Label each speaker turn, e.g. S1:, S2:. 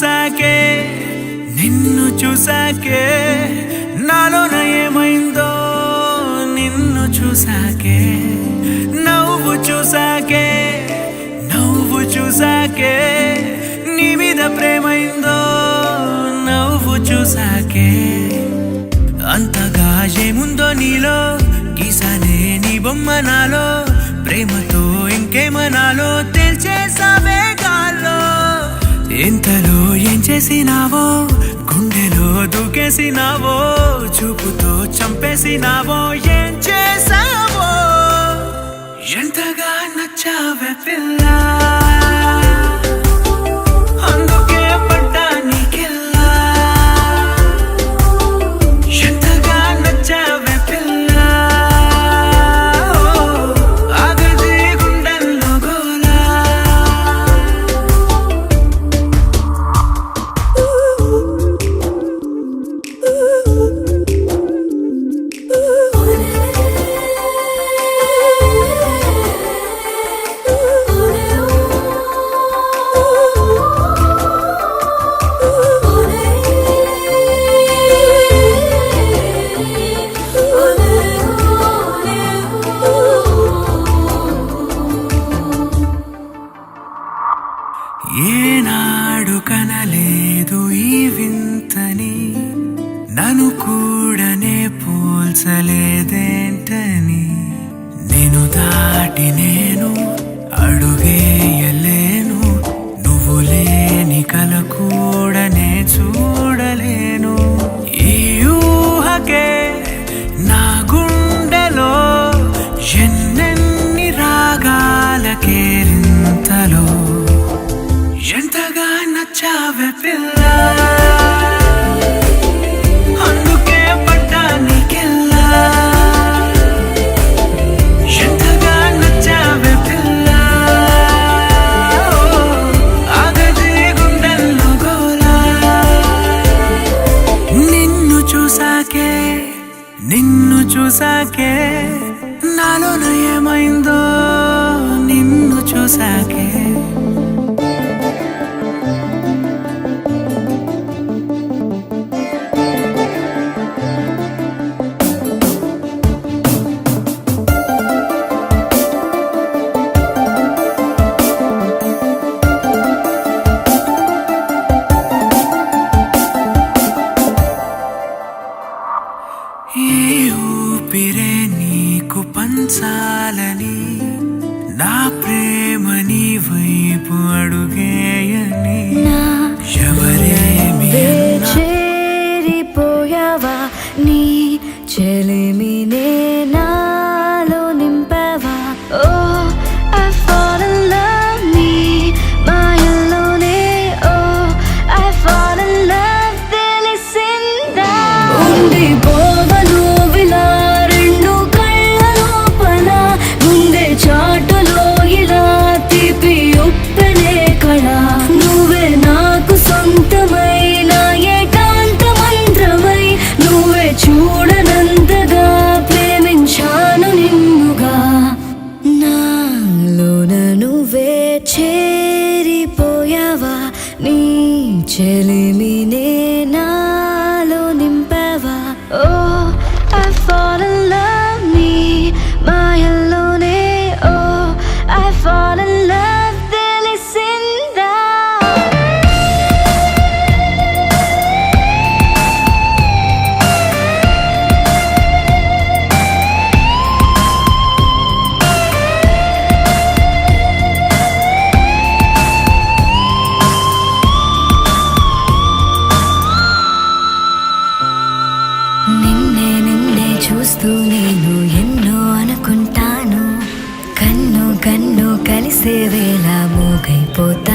S1: చూసాకే నిన్ను చూసాకే నాలోన ఏమైందో నిన్ను చూసాకే నవ్వు చూసాకే నీ మీద ప్రేమైందో నవ్వు చూసాకే అంతగా ఏముందో నీలో గీసానే నీ బొమ్మ నాలో ప్రేమతో ఇంకేమనాలో తెలిచేసావే గాల్లో ఎంతలో ఏం చేసినావో గుండెలో దూకేసినావో చూపుతో చంపేసినావో ఏం చేసావో ఎంతగా నచ్చావే పిల్ల అందుకే పడ్డా నీకెల్లా ఎంతగా నచ్చావే పిల్ల ఆగది గుండెల్లో గోలా ఏనాడు కనలేదు ఈ వింతని నన్ను కూడానే పోల్చలేదేంటని నేను దాటి నేను అడుగేయలేను నువ్వు లేని కల కూడానే చూడలేను ఈ ఊహకే నా గుండెలో ఎన్నెన్ని రాగాల కేరింతలో ఎంతగా నచ్చావే పిల్ల అందుకే పడ్డా నీకెల్లా ఎంతగా నచ్చావే పిల్ల ఆగది గుండెల్లో గోలా నిన్ను చూసాకే నాలోన ఏమైందో నిన్ను చూసాకే ఏ ఊపిరే నీకు పంచాలని నా ప్రేమ నీ వైపు అడుగేయని ఎవరేమి
S2: చేరిపోయావా నీ చెలిమినే నాలో నింపావా ఓ I fall in love నీ మాయల్లోనే ఓ I fall in love తెలిసిందా ఉండిపోవను విలా రెండు కళ్ళ లోపల ముందే చాటులో ఇలా తీపి ఉప్పెనే కళ నువ్వే నాకు సొంతమైన ఏకాంత మంత్రమై నువ్వే చూడనంతగా ప్రేమించాను నిన్నుగా నాలోన నువ్వే చేరిపోయావా నీ చెలిమినే నాలో నింపావా ఓ I fall in love నీ మాయల్లోనే ఓ I fall in love తెలిసిందా నిన్నే చూస్తూ నేను ఎన్నో అనుకుంటాను కన్ను కలిసే వేళ మూగైపోతా